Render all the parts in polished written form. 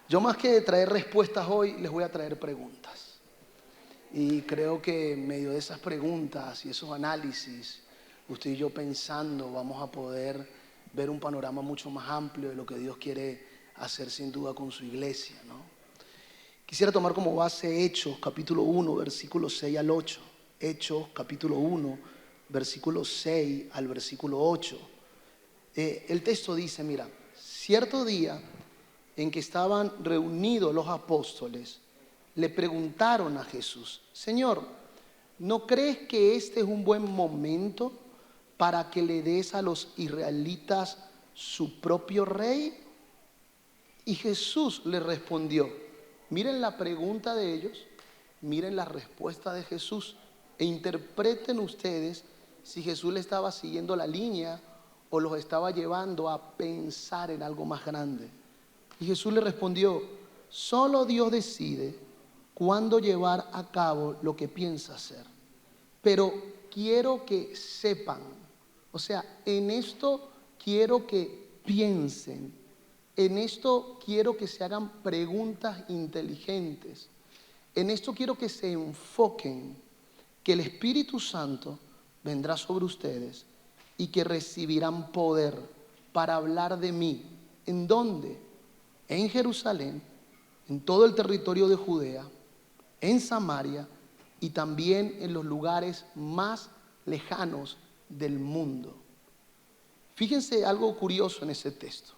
Yo más que traer respuestas hoy, les voy a traer preguntas. Y creo que en medio de esas preguntas y esos análisis, usted y yo pensando, vamos a poder ver un panorama mucho más amplio de lo que Dios quiere hacer sin duda con su iglesia, ¿no? Quisiera tomar como base Hechos, capítulo 1, versículos 6 al 8. Hechos, capítulo 1, versículo 6 al versículo 8. El texto dice, mira, cierto día en que estaban reunidos los apóstoles, le preguntaron a Jesús: Señor, ¿no crees que este es un buen momento para que le des a los israelitas su propio rey? Y Jesús le respondió. Miren la pregunta de ellos, miren la respuesta de Jesús e interpreten ustedes si Jesús le estaba siguiendo la línea o los estaba llevando a pensar en algo más grande. Y Jesús le respondió: solo Dios decide cuándo llevar a cabo lo que piensa hacer. Pero quiero que sepan, o sea, en esto quiero que piensen, en esto quiero que se hagan preguntas inteligentes, en esto quiero que se enfoquen, que el Espíritu Santo vendrá sobre ustedes y que recibirán poder para hablar de mí. ¿En dónde? En Jerusalén, en todo el territorio de Judea, en Samaria y también en los lugares más lejanos del mundo. Fíjense algo curioso en ese texto.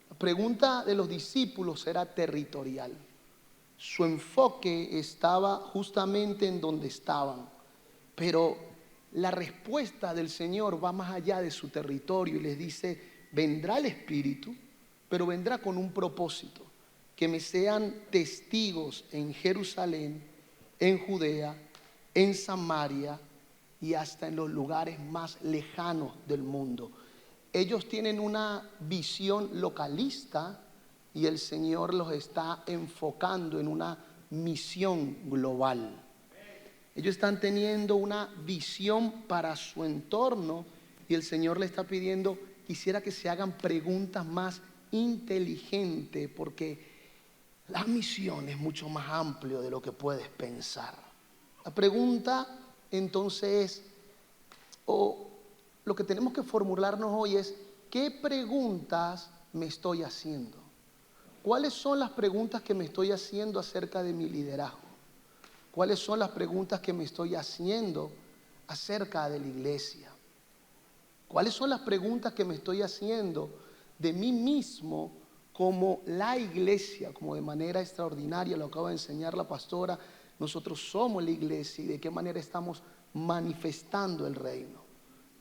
La pregunta de los discípulos era territorial. Su enfoque estaba justamente en donde estaban, pero la respuesta del Señor va más allá de su territorio y les dice: vendrá el Espíritu, pero vendrá con un propósito, que me sean testigos en Jerusalén, en Judea, en Samaria y hasta en los lugares más lejanos del mundo. Ellos tienen una visión localista y el Señor los está enfocando en una misión global. Ellos están teniendo una visión para su entorno y el Señor le está pidiendo: quisiera que se hagan preguntas más inteligentes, porque la misión es mucho más amplio de lo que puedes pensar. La pregunta entonces, o lo que tenemos que formularnos hoy es: ¿qué preguntas me estoy haciendo? ¿Cuáles son las preguntas que me estoy haciendo acerca de mi liderazgo? ¿Cuáles son las preguntas que me estoy haciendo acerca de la iglesia? ¿Cuáles son las preguntas que me estoy haciendo de mí mismo como la iglesia? Como de manera extraordinaria lo acaba de enseñar la pastora, nosotros somos la iglesia, y de qué manera estamos manifestando el reino.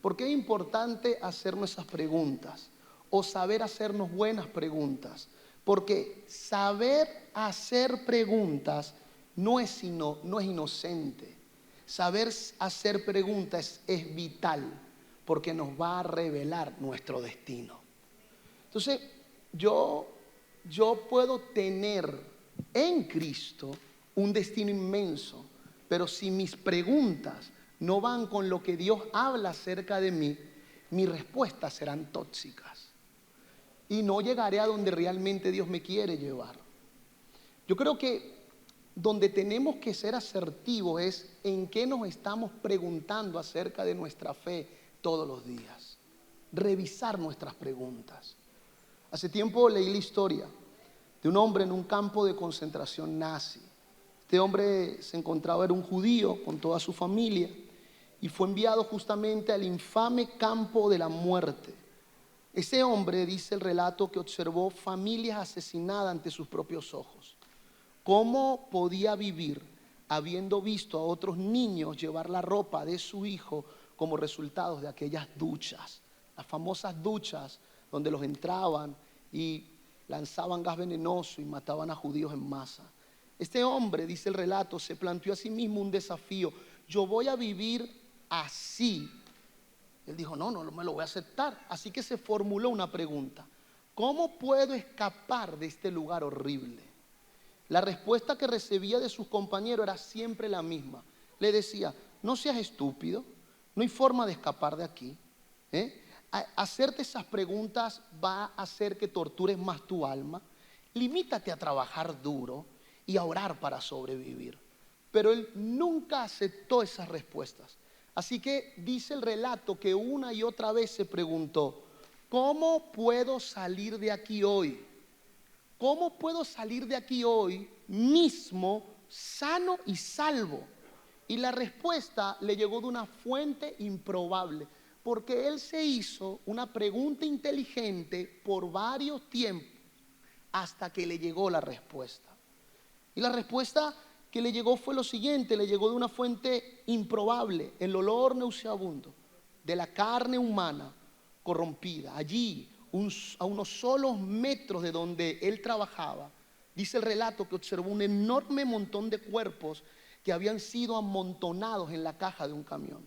¿Por qué es importante hacernos esas preguntas o saber hacernos buenas preguntas? Porque saber hacer preguntas no es inocente. Saber hacer preguntas es vital, porque nos va a revelar nuestro destino. Entonces, yo puedo tener en Cristo un destino inmenso, pero si mis preguntas no van con lo que Dios habla acerca de mí, mis respuestas serán tóxicas y no llegaré a donde realmente Dios me quiere llevar. Yo creo que donde tenemos que ser asertivos es en qué nos estamos preguntando acerca de nuestra fe todos los días. Revisar nuestras preguntas. Hace tiempo leí la historia de un hombre en un campo de concentración nazi. Este hombre se encontraba, era un judío con toda su familia, y fue enviado justamente al infame campo de la muerte. Ese hombre, dice el relato, que observó familias asesinadas ante sus propios ojos. ¿Cómo podía vivir habiendo visto a otros niños llevar la ropa de su hijo como resultado de aquellas duchas? Las famosas duchas donde los entraban y lanzaban gas venenoso y mataban a judíos en masa. Este hombre, dice el relato, se planteó a sí mismo un desafío: yo voy a vivir así. Él dijo: no me lo voy a aceptar. Así que se formuló una pregunta: ¿cómo puedo escapar de este lugar horrible? La respuesta que recibía de sus compañeros era siempre la misma. Le decía: no seas estúpido, no hay forma de escapar de aquí. Hacerte esas preguntas va a hacer que tortures más tu alma. limítate a trabajar duro y a orar para sobrevivir. Pero él nunca aceptó esas respuestas. Así que dice el relato que una y otra vez se preguntó, ¿cómo puedo salir de aquí hoy? ¿Cómo puedo salir de aquí hoy mismo sano y salvo? Y la respuesta le llegó de una fuente improbable, porque él se hizo una pregunta inteligente por varios tiempos hasta que le llegó la respuesta. Y la respuesta que le llegó fue lo siguiente, le llegó de una fuente improbable, el olor nauseabundo de la carne humana corrompida. Allí, a unos solos metros de donde él trabajaba, dice el relato que observó un enorme montón de cuerpos que habían sido amontonados en la caja de un camión.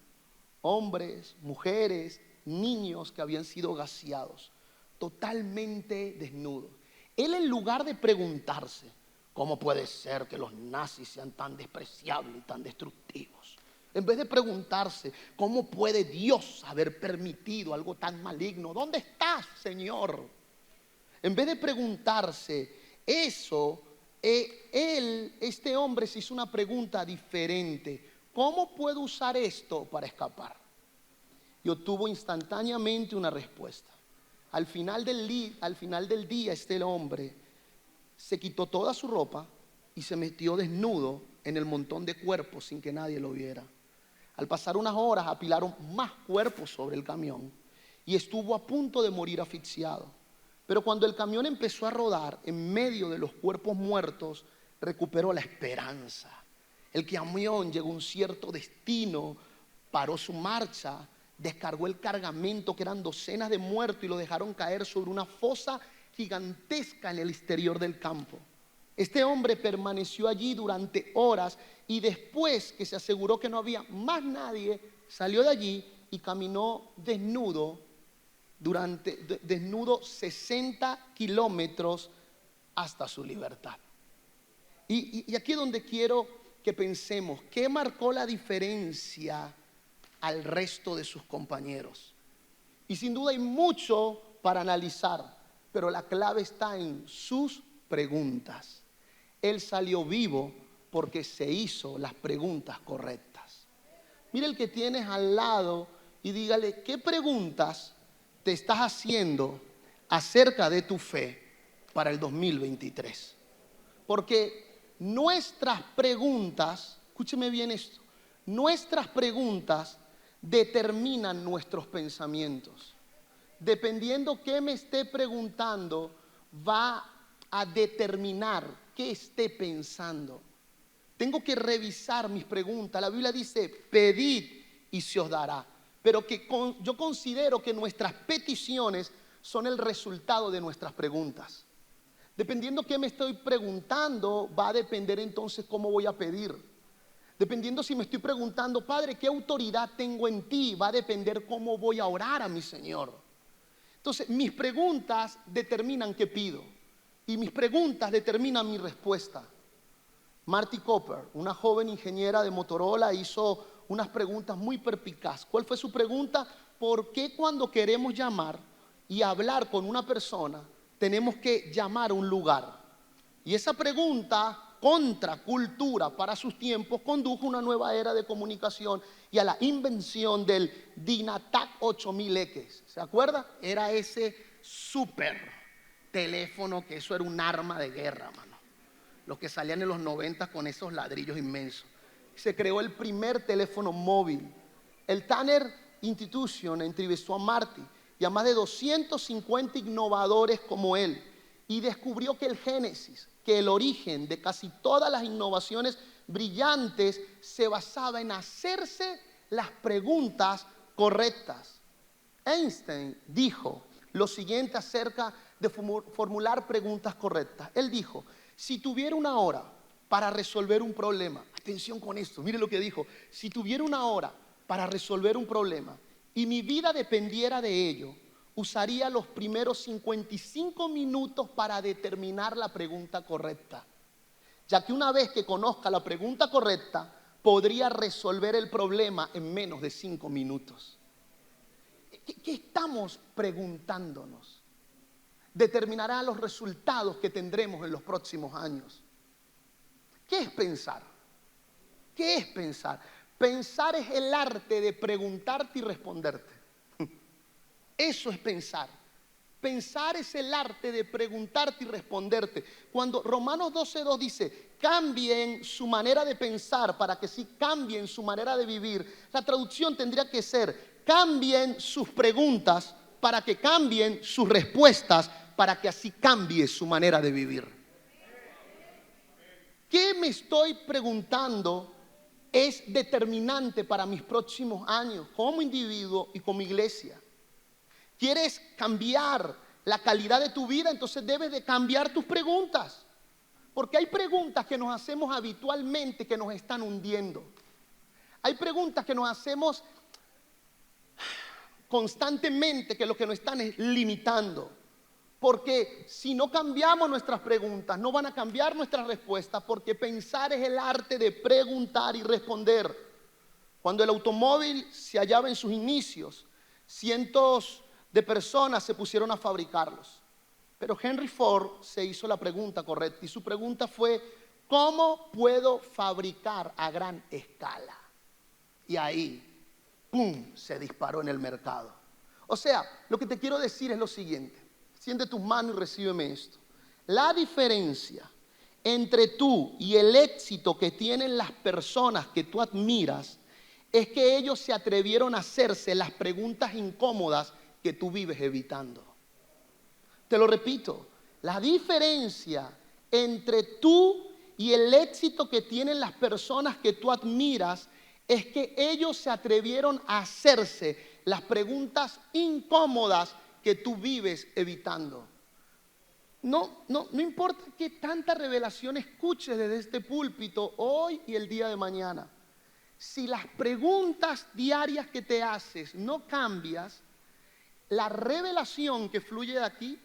Hombres, mujeres, niños que habían sido gaseados, totalmente desnudos. Él, en lugar de preguntarse, ¿cómo puede ser que los nazis sean tan despreciables y tan destructivos? En vez de preguntarse, ¿cómo puede Dios haber permitido algo tan maligno? ¿Dónde estás, Señor? En vez de preguntarse eso, este hombre se hizo una pregunta diferente. ¿Cómo puedo usar esto para escapar? Y obtuvo instantáneamente una respuesta. Al final del día, este hombre se quitó toda su ropa y se metió desnudo en el montón de cuerpos sin que nadie lo viera. Al pasar unas horas apilaron más cuerpos sobre el camión y estuvo a punto de morir asfixiado. Pero cuando el camión empezó a rodar en medio de los cuerpos muertos, recuperó la esperanza. El camión llegó a un cierto destino, paró su marcha, descargó el cargamento, que eran docenas de muertos, y lo dejaron caer sobre una fosa gigantesca en el exterior del campo. Este hombre permaneció allí durante horas y después que se aseguró que no había más nadie, salió de allí y caminó desnudo 60 kilómetros hasta su libertad. Y aquí es donde quiero que pensemos, ¿qué marcó la diferencia al resto de sus compañeros? Y sin duda hay mucho para analizar, pero la clave está en sus preguntas. Él salió vivo porque se hizo las preguntas correctas. Mira el que tienes al lado y dígale, ¿qué preguntas te estás haciendo acerca de tu fe para el 2023? Porque nuestras preguntas, escúcheme bien esto, nuestras preguntas determinan nuestros pensamientos. Dependiendo qué me esté preguntando, va a determinar qué esté pensando. Tengo que revisar mis preguntas. La Biblia dice, pedid y se os dará. Pero yo considero que nuestras peticiones son el resultado de nuestras preguntas. Dependiendo qué me estoy preguntando, va a depender entonces cómo voy a pedir. Dependiendo si me estoy preguntando, Padre, ¿qué autoridad tengo en ti? Va a depender cómo voy a orar a mi Señor. Entonces, mis preguntas determinan qué pido. Y mis preguntas determinan mi respuesta. Marty Cooper, una joven ingeniera de Motorola, hizo unas preguntas muy perspicaces. ¿Cuál fue su pregunta? ¿Por qué cuando queremos llamar y hablar con una persona, tenemos que llamar a un lugar? Y esa pregunta, contra cultura para sus tiempos, condujo a una nueva era de comunicación y a la invención del Dynatac 8000X. ¿Se acuerda? Era ese súper teléfono que eso era un arma de guerra, mano. Los que salían en los 90 con esos ladrillos inmensos. Se creó el primer teléfono móvil. El Tanner Institution entrevistó a Marty y a más de 250 innovadores como él y descubrió que el génesis, que el origen de casi todas las innovaciones brillantes se basaba en hacerse las preguntas correctas. Einstein dijo lo siguiente acerca de formular preguntas correctas. Él dijo, si tuviera una hora para resolver un problema, atención con esto, mire lo que dijo, si tuviera una hora para resolver un problema y mi vida dependiera de ello, usaría los primeros 55 minutos para determinar la pregunta correcta, ya que una vez que conozca la pregunta correcta, podría resolver el problema en menos de 5 minutos. ¿Qué estamos preguntándonos? determinará los resultados que tendremos en los próximos años. ¿Qué es pensar? ¿Qué es pensar? Pensar es el arte de preguntarte y responderte. Eso es pensar. Pensar es el arte de preguntarte y responderte. Cuando Romanos 12:2 dice, cambien su manera de pensar para que sí cambien su manera de vivir, la traducción tendría que ser, cambien sus preguntas para que cambien sus respuestas, para que así cambie su manera de vivir. ¿Qué me estoy preguntando es determinante para mis próximos años como individuo y como iglesia? ¿Quieres cambiar la calidad de tu vida? Entonces debes de cambiar tus preguntas. Porque hay preguntas que nos hacemos habitualmente que nos están hundiendo. Hay preguntas que nos hacemos constantemente que lo que nos están es limitando. Porque si no cambiamos nuestras preguntas, no van a cambiar nuestras respuestas, porque pensar es el arte de preguntar y responder. Cuando el automóvil se hallaba en sus inicios, cientos de personas se pusieron a fabricarlos. Pero Henry Ford se hizo la pregunta correcta y su pregunta fue, ¿cómo puedo fabricar a gran escala? Y ahí, ¡pum!, se disparó en el mercado. O sea, lo que te quiero decir es lo siguiente. Extiende tus manos y recíbeme esto. La diferencia entre tú y el éxito que tienen las personas que tú admiras es que ellos se atrevieron a hacerse las preguntas incómodas que tú vives evitando. Te lo repito, la diferencia entre tú y el éxito que tienen las personas que tú admiras es que ellos se atrevieron a hacerse las preguntas incómodas que tú vives evitando. No importa qué tanta revelación escuches desde este púlpito hoy y el día de mañana. Si las preguntas diarias que te haces no cambias, la revelación que fluye de aquí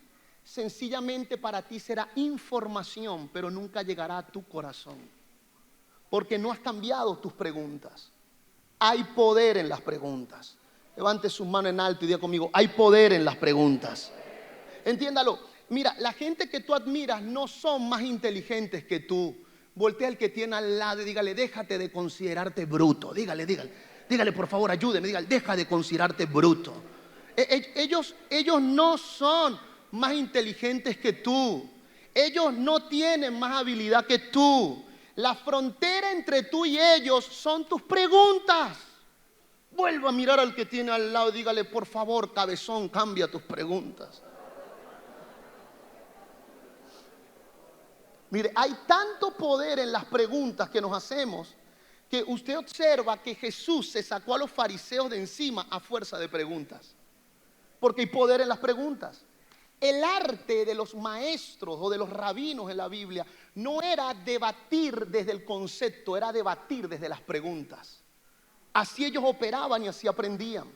sencillamente para ti será información, pero nunca llegará a tu corazón. Porque no has cambiado tus preguntas. Hay poder en las preguntas. Levante sus manos en alto y diga conmigo, hay poder en las preguntas. Entiéndalo. Mira, la gente que tú admiras no son más inteligentes que tú. Voltea al que tiene al lado y dígale, déjate de considerarte bruto. Dígale, por favor, ayúdeme. Dígale, deja de considerarte bruto. Ellos no son más inteligentes que tú. Ellos no tienen más habilidad que tú. La frontera entre tú y ellos son tus preguntas. Vuelva a mirar al que tiene al lado y dígale, por favor, cabezón, cambia tus preguntas. Mire, hay tanto poder en las preguntas que nos hacemos que usted observa que Jesús se sacó a los fariseos de encima a fuerza de preguntas. Porque hay poder en las preguntas. El arte de los maestros o de los rabinos en la Biblia no era debatir desde el concepto, era debatir desde las preguntas. Así ellos operaban y así aprendían.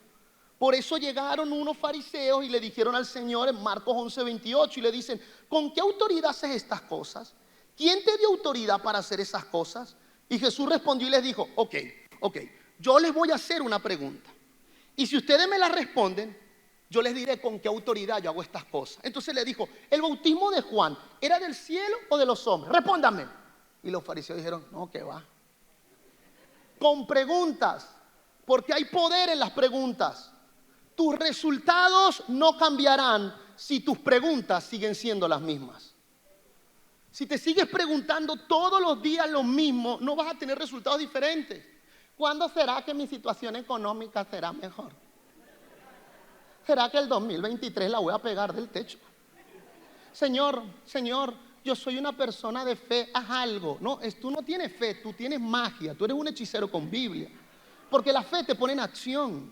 Por eso llegaron unos fariseos y le dijeron al Señor en Marcos 11:28 y le dicen, ¿con qué autoridad haces estas cosas? ¿Quién te dio autoridad para hacer esas cosas? Y Jesús respondió y les dijo, ok, yo les voy a hacer una pregunta. Y si ustedes me la responden, yo les diré con qué autoridad yo hago estas cosas. Entonces le dijo, ¿el bautismo de Juan era del cielo o de los hombres? Respóndanme. Y los fariseos dijeron, no, que va. Con preguntas, porque hay poder en las preguntas. Tus resultados no cambiarán si tus preguntas siguen siendo las mismas. Si te sigues preguntando todos los días lo mismo, no vas a tener resultados diferentes. ¿Cuándo será que mi situación económica será mejor? ¿Será que el 2023 la voy a pegar del techo? Señor, yo soy una persona de fe, haz algo. No, tú no tienes fe, tú tienes magia, tú eres un hechicero con Biblia. Porque la fe te pone en acción.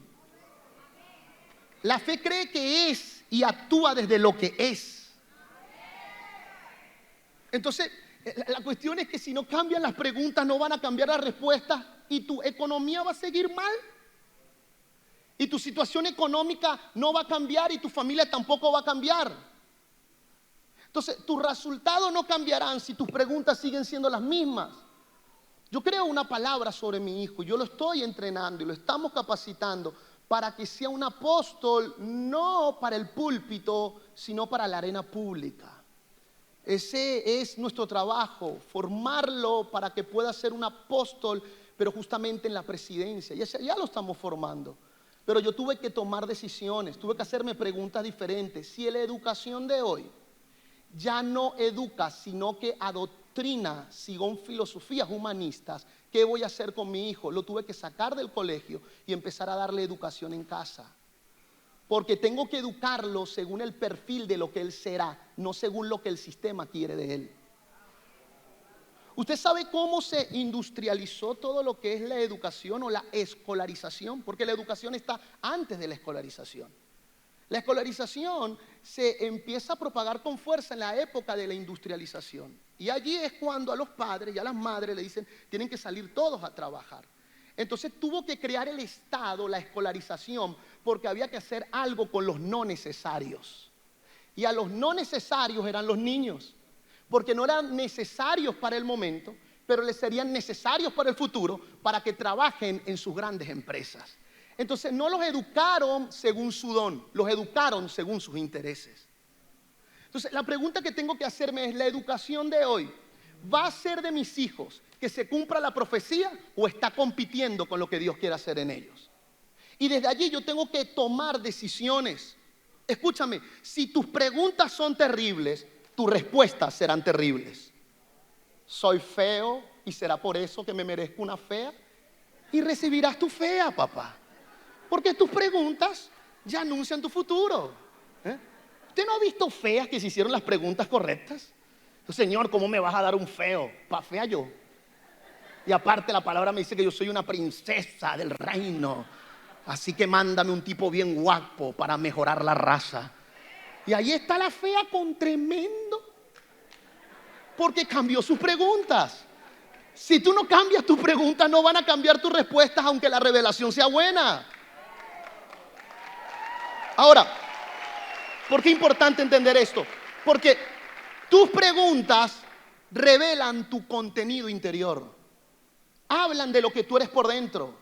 La fe cree que es y actúa desde lo que es. Entonces, la cuestión es que si no cambian las preguntas, no van a cambiar las respuestas y tu economía va a seguir mal. Y tu situación económica no va a cambiar y tu familia tampoco va a cambiar. Entonces, tus resultados no cambiarán si tus preguntas siguen siendo las mismas. Yo creo una palabra sobre mi hijo, yo lo estoy entrenando y lo estamos capacitando para que sea un apóstol, no para el púlpito, sino para la arena pública. Ese es nuestro trabajo, formarlo para que pueda ser un apóstol, pero justamente en la presidencia. Ya lo estamos formando. Pero yo tuve que tomar decisiones, tuve que hacerme preguntas diferentes. Si la educación de hoy ya no educa, sino que adoctrina según filosofías humanistas, ¿qué voy a hacer con mi hijo? Lo tuve que sacar del colegio y empezar a darle educación en casa. Porque tengo que educarlo según el perfil de lo que él será, no según lo que el sistema quiere de él. ¿Usted sabe cómo se industrializó todo lo que es la educación o la escolarización? Porque la educación está antes de la escolarización. La escolarización se empieza a propagar con fuerza en la época de la industrialización. Y allí es cuando a los padres y a las madres le dicen, tienen que salir todos a trabajar. Entonces tuvo que crear el Estado la escolarización porque había que hacer algo con los no necesarios. Y a los no necesarios eran los niños. Porque no eran necesarios para el momento, pero les serían necesarios para el futuro, para que trabajen en sus grandes empresas. Entonces no los educaron según su don, los educaron según sus intereses. Entonces la pregunta que tengo que hacerme es, ¿la educación de hoy va a ser de mis hijos que se cumpla la profecía o está compitiendo con lo que Dios quiere hacer en ellos? Y desde allí yo tengo que tomar decisiones. Escúchame, si tus preguntas son terribles, tus respuestas serán terribles. Soy feo y será por eso que me merezco una fea. Y recibirás tu fea, papá. Porque tus preguntas ya anuncian tu futuro. ¿Usted no ha visto feas que se hicieron las preguntas correctas? Señor, ¿cómo me vas a dar un feo? Pa' fea yo. Y aparte la palabra me dice que yo soy una princesa del reino. Así que mándame un tipo bien guapo para mejorar la raza. Y ahí está la fea con tremendo, porque cambió sus preguntas. Si tú no cambias tus preguntas, no van a cambiar tus respuestas, aunque la revelación sea buena. Ahora, ¿por qué es importante entender esto? Porque tus preguntas revelan tu contenido interior. Hablan de lo que tú eres por dentro.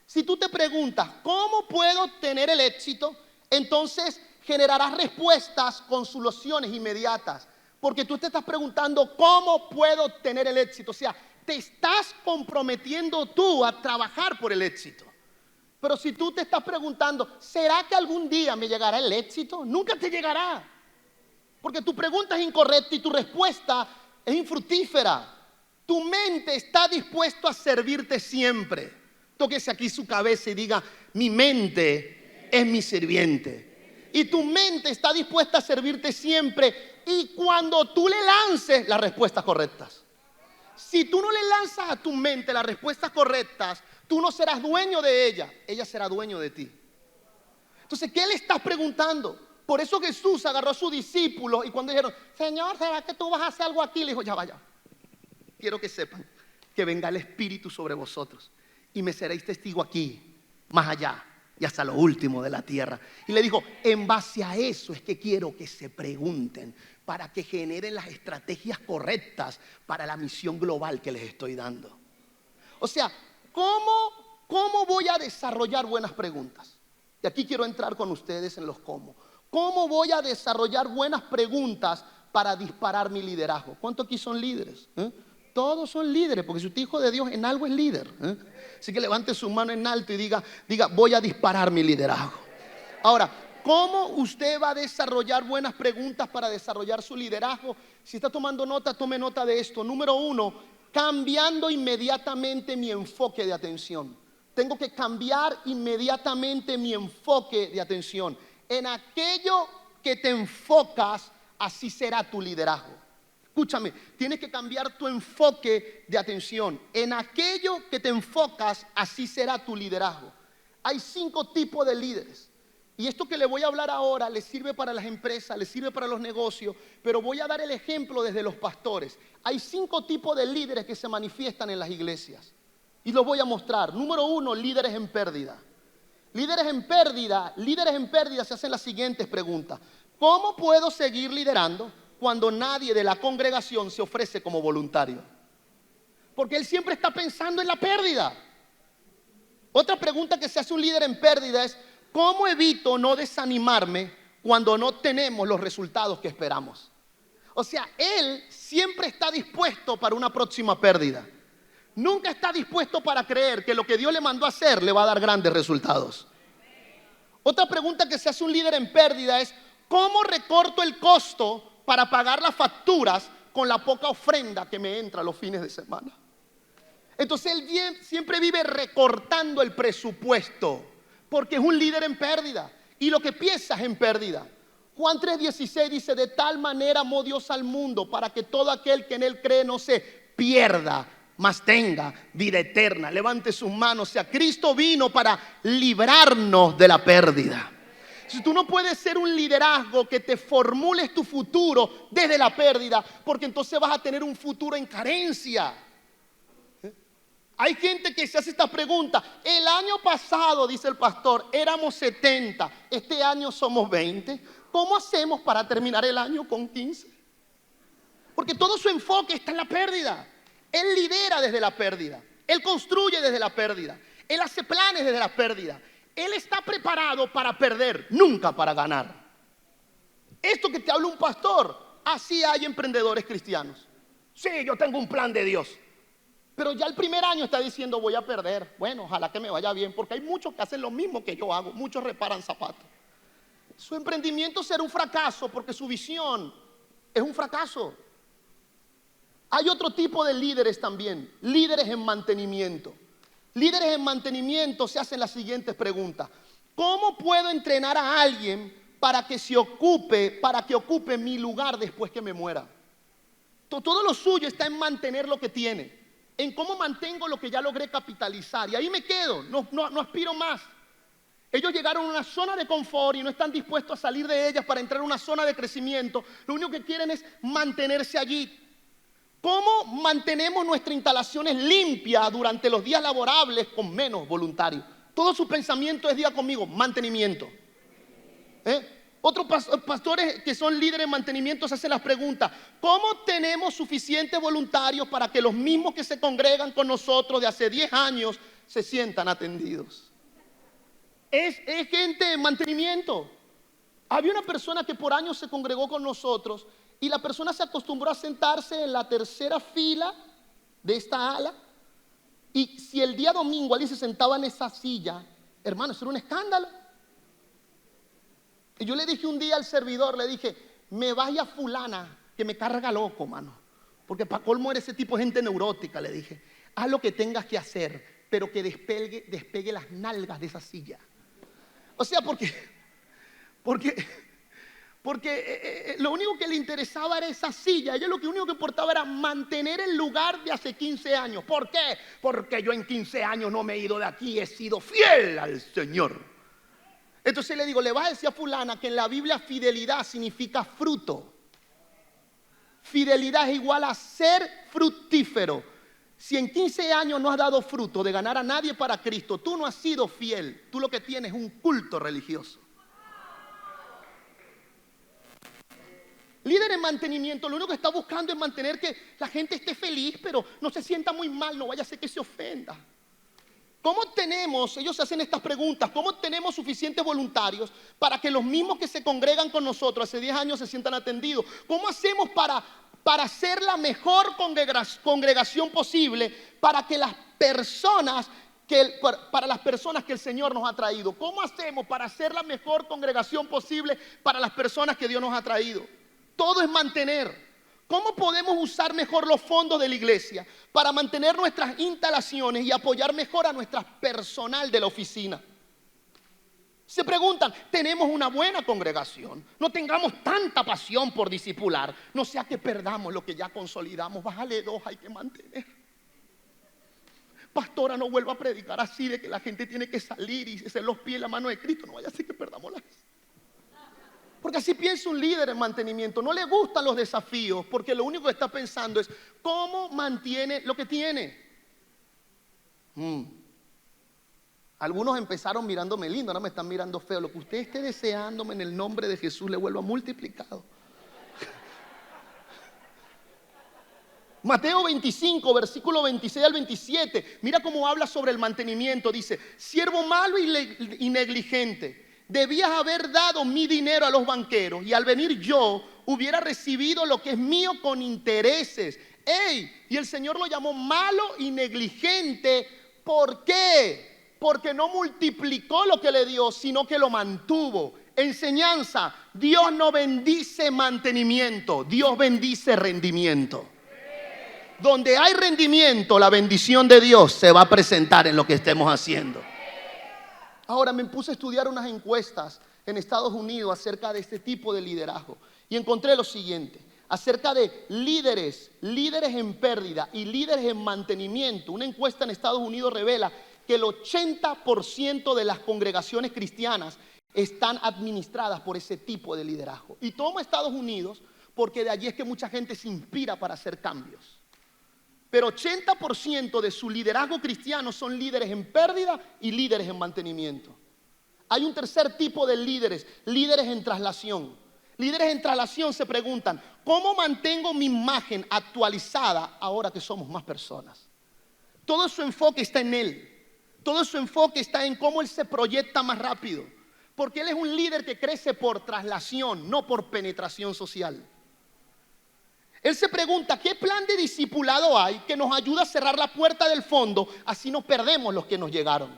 Si tú te preguntas, ¿cómo puedo tener el éxito? Entonces generarás respuestas con soluciones inmediatas. Porque tú te estás preguntando, ¿cómo puedo tener el éxito? O sea, te estás comprometiendo tú a trabajar por el éxito. Pero si tú te estás preguntando, ¿será que algún día me llegará el éxito? Nunca te llegará. Porque tu pregunta es incorrecta y tu respuesta es infructífera. Tu mente está dispuesta a servirte siempre. Tóquese aquí su cabeza y diga, mi mente es mi sirviente. Y tu mente está dispuesta a servirte siempre. Y cuando tú le lances las respuestas correctas. Si tú no le lanzas a tu mente las respuestas correctas, tú no serás dueño de ella. Ella será dueño de ti. Entonces, ¿qué le estás preguntando? Por eso Jesús agarró a sus discípulos y cuando dijeron, Señor, ¿será que tú vas a hacer algo aquí? Le dijo, ya vaya. Quiero que sepan que venga el Espíritu sobre vosotros y me seréis testigo aquí, más allá y hasta lo último de la tierra. Y le dijo, en base a eso es que quiero que se pregunten para que generen las estrategias correctas para la misión global que les estoy dando. O sea, ¿cómo voy a desarrollar buenas preguntas? Y aquí quiero entrar con ustedes en los cómo. ¿Cómo voy a desarrollar buenas preguntas para disparar mi liderazgo? ¿Cuántos aquí son líderes? Todos son líderes, porque si usted es hijo de Dios, en algo es líder. Así que levante su mano en alto y diga, voy a disparar mi liderazgo. Ahora, ¿cómo usted va a desarrollar buenas preguntas para desarrollar su liderazgo? Si está tomando nota, tome nota de esto. Número 1, cambiando inmediatamente mi enfoque de atención. Tengo que cambiar inmediatamente mi enfoque de atención. En aquello que te enfocas, así será tu liderazgo. Escúchame, tienes que cambiar tu enfoque de atención. En aquello que te enfocas, así será tu liderazgo. Hay 5 tipos de líderes. Y esto que le voy a hablar ahora le sirve para las empresas, le sirve para los negocios, pero voy a dar el ejemplo desde los pastores. Hay 5 tipos de líderes que se manifiestan en las iglesias. Y los voy a mostrar. Número 1, líderes en pérdida. Líderes en pérdida se hacen las siguientes preguntas. ¿Cómo puedo seguir liderando cuando nadie de la congregación se ofrece como voluntario? Porque él siempre está pensando en la pérdida. Otra pregunta que se hace un líder en pérdida es: ¿cómo evito no desanimarme cuando no tenemos los resultados que esperamos? O sea, él siempre está dispuesto para una próxima pérdida. Nunca está dispuesto para creer que lo que Dios le mandó a hacer le va a dar grandes resultados. Otra pregunta que se hace un líder en pérdida es: ¿cómo recorto el costo para pagar las facturas con la poca ofrenda que me entra los fines de semana? Entonces él siempre vive recortando el presupuesto porque es un líder en pérdida y lo que piensa es en pérdida. Juan 3:16 dice: de tal manera amó Dios al mundo para que todo aquel que en él cree no se pierda, mas tenga vida eterna. Levante sus manos. O sea, Cristo vino para librarnos de la pérdida. Si tú no puedes ser un liderazgo que te formules tu futuro desde la pérdida, porque entonces vas a tener un futuro en carencia. Hay gente que se hace esta pregunta: el año pasado, dice el pastor, éramos 70, este año somos 20. ¿Cómo hacemos para terminar el año con 15? Porque todo su enfoque está en la pérdida. Él lidera desde la pérdida, él construye desde la pérdida, él hace planes desde la pérdida. Él está preparado para perder, nunca para ganar. Esto que te habla un pastor, así hay emprendedores cristianos. Sí, yo tengo un plan de Dios, pero ya el primer año está diciendo: voy a perder. Bueno, ojalá que me vaya bien, porque hay muchos que hacen lo mismo que yo hago. Muchos reparan zapatos. Su emprendimiento será un fracaso porque su visión es un fracaso. Hay otro tipo de líderes también, líderes en mantenimiento. Líderes en mantenimiento se hacen las siguientes preguntas: ¿cómo puedo entrenar a alguien para que ocupe mi lugar después que me muera? Todo lo suyo está en mantener lo que tiene, en cómo mantengo lo que ya logré capitalizar, y ahí me quedo, no aspiro más. Ellos llegaron a una zona de confort y no están dispuestos a salir de ellas para entrar a una zona de crecimiento. Lo único que quieren es mantenerse allí. ¿Cómo mantenemos nuestras instalaciones limpias durante los días laborables con menos voluntarios? Todo su pensamiento es, diga conmigo, mantenimiento. Otros pastores que son líderes en mantenimiento se hacen las preguntas: ¿cómo tenemos suficientes voluntarios para que los mismos que se congregan con nosotros de hace 10 años se sientan atendidos? Es gente en mantenimiento. Había una persona que por años se congregó con nosotros y la persona se acostumbró a sentarse en la tercera fila de esta ala, y si el día domingo alguien se sentaba en esa silla, hermano, eso era un escándalo. Y yo le dije un día al servidor, le dije: me vaya fulana que me carga loco, mano, porque para colmo eres ese tipo de gente neurótica. Le dije: haz lo que tengas que hacer, pero que despegue las nalgas de esa silla. O sea, porque lo único que le interesaba era esa silla. Ella lo único que importaba era mantener el lugar de hace 15 años. ¿Por qué? Porque yo en 15 años no me he ido de aquí, he sido fiel al Señor. Entonces le digo: le vas a decir a fulana que en la Biblia fidelidad significa fruto. Fidelidad es igual a ser fructífero. Si en 15 años no has dado fruto de ganar a nadie para Cristo, tú no has sido fiel. Tú lo que tienes es un culto religioso. Líder en mantenimiento, lo único que está buscando es mantener que la gente esté feliz, pero no se sienta muy mal, no vaya a ser que se ofenda. ¿Cómo tenemos, ellos se hacen estas preguntas, cómo tenemos suficientes voluntarios para que los mismos que se congregan con nosotros hace 10 años se sientan atendidos? ¿Cómo hacemos para ser la mejor congregación posible para que las personas para las personas que el Señor nos ha traído? ¿Cómo hacemos para ser la mejor congregación posible para las personas que Dios nos ha traído? Todo es mantener. ¿Cómo podemos usar mejor los fondos de la iglesia para mantener nuestras instalaciones y apoyar mejor a nuestro personal de la oficina? Se preguntan: tenemos una buena congregación, no tengamos tanta pasión por discipular, no sea que perdamos lo que ya consolidamos. Bájale 2, hay que mantener. Pastora, no vuelva a predicar así de que la gente tiene que salir y hacer los pies en la mano de Cristo. No vaya a ser que perdamos la gente. Porque así piensa un líder en mantenimiento. No le gustan los desafíos porque lo único que está pensando es cómo mantiene lo que tiene. Algunos empezaron mirándome lindo, ahora me están mirando feo. Lo que usted esté deseándome en el nombre de Jesús le vuelva multiplicado. Mateo 25, versículo 26 al 27. Mira cómo habla sobre el mantenimiento. Dice: siervo malo y negligente, debías haber dado mi dinero a los banqueros, y al venir yo hubiera recibido lo que es mío con intereses. ¡Ey! Y el Señor lo llamó malo y negligente. ¿Por qué? Porque no multiplicó lo que le dio, sino que lo mantuvo. Enseñanza: Dios no bendice mantenimiento, Dios bendice rendimiento. Donde hay rendimiento, la bendición de Dios se va a presentar en lo que estemos haciendo. Ahora me puse a estudiar unas encuestas en Estados Unidos acerca de este tipo de liderazgo y encontré lo siguiente: acerca de líderes en pérdida y líderes en mantenimiento. Una encuesta en Estados Unidos revela que el 80% de las congregaciones cristianas están administradas por ese tipo de liderazgo. Y tomo Estados Unidos porque de allí es que mucha gente se inspira para hacer cambios. Pero 80% de su liderazgo cristiano son líderes en pérdida y líderes en mantenimiento. Hay un tercer tipo de líderes, líderes en traslación. Líderes en traslación se preguntan: ¿cómo mantengo mi imagen actualizada ahora que somos más personas? Todo su enfoque está en él. Todo su enfoque está en cómo él se proyecta más rápido. Porque él es un líder que crece por traslación, no por penetración social. Él se pregunta: ¿qué plan de discipulado hay que nos ayuda a cerrar la puerta del fondo, así no perdemos los que nos llegaron?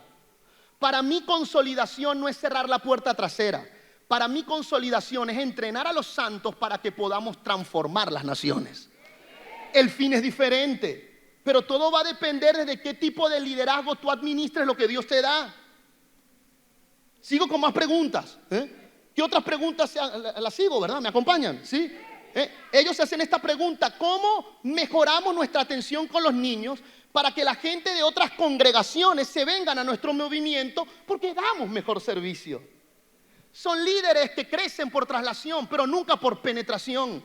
Para mí, consolidación no es cerrar la puerta trasera. Para mí, consolidación es entrenar a los santos para que podamos transformar las naciones. El fin es diferente, pero todo va a depender de qué tipo de liderazgo tú administres lo que Dios te da. Sigo con más preguntas. ¿Qué otras preguntas las sigo, verdad? ¿Me acompañan? ¿Sí? Ellos se hacen esta pregunta: ¿cómo mejoramos nuestra atención con los niños para que la gente de otras congregaciones se vengan a nuestro movimiento porque damos mejor servicio? Son líderes que crecen por traslación, pero nunca por penetración.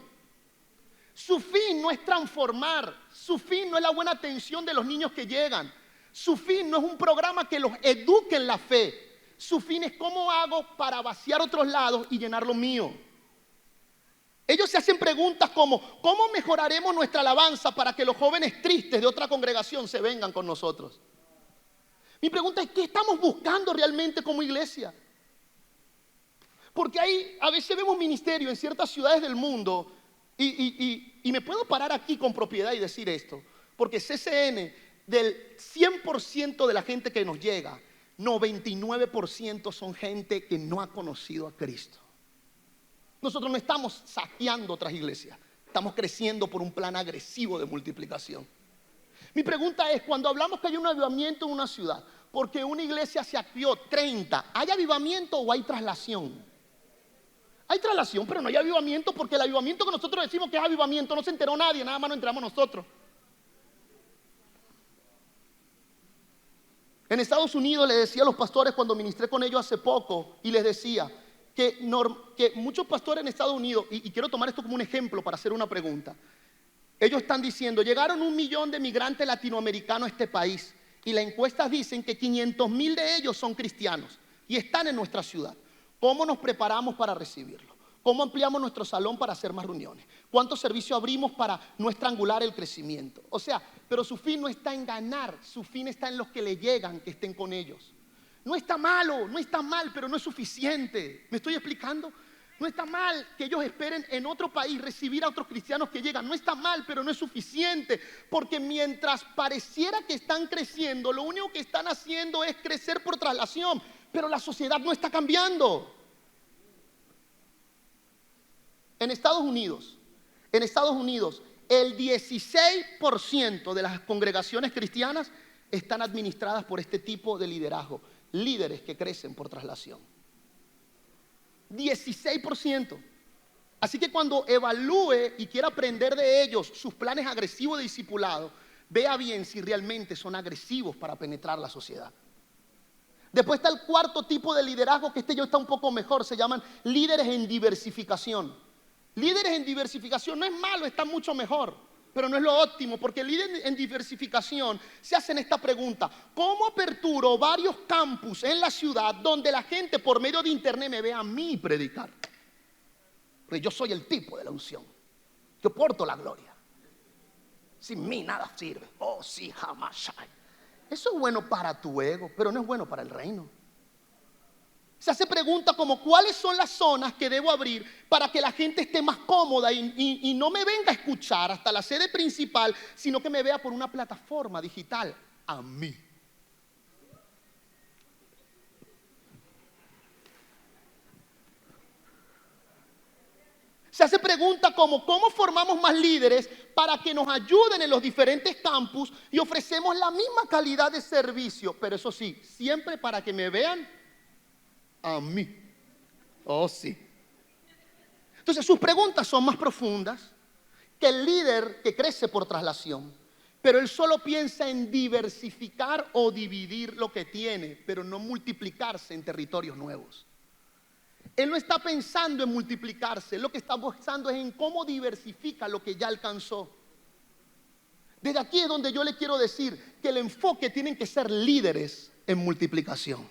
Su fin no es transformar, su fin no es la buena atención de los niños que llegan, su fin no es un programa que los eduque en la fe. Su fin es: ¿cómo hago para vaciar otros lados y llenar lo mío? Ellos se hacen preguntas como: ¿cómo mejoraremos nuestra alabanza para que los jóvenes tristes de otra congregación se vengan con nosotros? Mi pregunta es: ¿qué estamos buscando realmente como iglesia? Porque a veces vemos ministerio en ciertas ciudades del mundo y me puedo parar aquí con propiedad y decir esto, porque CCN, del 100% de la gente que nos llega, 99% son gente que no ha conocido a Cristo. Nosotros no estamos saqueando otras iglesias, estamos creciendo por un plan agresivo de multiplicación. Mi pregunta es: cuando hablamos que hay un avivamiento en una ciudad, porque una iglesia se activó 30, ¿hay avivamiento o hay traslación? Hay traslación, pero no hay avivamiento, porque el avivamiento que nosotros decimos que es avivamiento no se enteró nadie, nada más nos enteramos nosotros. En Estados Unidos les decía a los pastores cuando ministré con ellos hace poco, y les decía que muchos pastores en Estados Unidos, y quiero tomar esto como un ejemplo para hacer una pregunta. Ellos están diciendo: llegaron 1 millón de migrantes latinoamericanos a este país, y las encuestas dicen que 500,000 de ellos son cristianos y están en nuestra ciudad. ¿Cómo nos preparamos para recibirlos? ¿Cómo ampliamos nuestro salón para hacer más reuniones? ¿Cuántos servicios abrimos para no estrangular el crecimiento? O sea, pero su fin no está en ganar, su fin está en los que le llegan, que estén con ellos. No está malo, no está mal, pero no es suficiente. ¿Me estoy explicando? No está mal que ellos esperen en otro país recibir a otros cristianos que llegan. No está mal, pero no es suficiente. Porque mientras pareciera que están creciendo, lo único que están haciendo es crecer por traslación. Pero la sociedad no está cambiando. En Estados Unidos, el 16% de las congregaciones cristianas están administradas por este tipo de liderazgo. Líderes que crecen por traslación. 16%. Así que cuando evalúe y quiera aprender de ellos sus planes agresivos de discipulado, vea bien si realmente son agresivos para penetrar la sociedad. Después está el cuarto tipo de liderazgo, que ya está un poco mejor. Se llaman líderes en diversificación. Líderes en diversificación no es malo, está mucho mejor, pero no es lo óptimo, porque líderes en diversificación se hacen esta pregunta: ¿cómo aperturo varios campus en la ciudad donde la gente por medio de internet me vea a mí predicar? Porque yo soy el tipo de la unción, yo porto la gloria. Sin mí nada sirve. Oh, sí, jamás. Eso es bueno para tu ego, pero no es bueno para el reino. Se hace preguntas como cuáles son las zonas que debo abrir para que la gente esté más cómoda y no me venga a escuchar hasta la sede principal, sino que me vea por una plataforma digital a mí. Se hace preguntas como ¿cómo formamos más líderes para que nos ayuden en los diferentes campus y ofrecemos la misma calidad de servicio? Pero eso sí, siempre para que me vean a mí. Oh, sí. Entonces sus preguntas son más profundas que el líder que crece por traslación. Pero él solo piensa en diversificar o dividir lo que tiene, pero no multiplicarse en territorios nuevos. Él no está pensando en multiplicarse, lo que está pensando es en cómo diversifica lo que ya alcanzó. Desde aquí es donde yo le quiero decir que el enfoque tienen que ser líderes en multiplicación.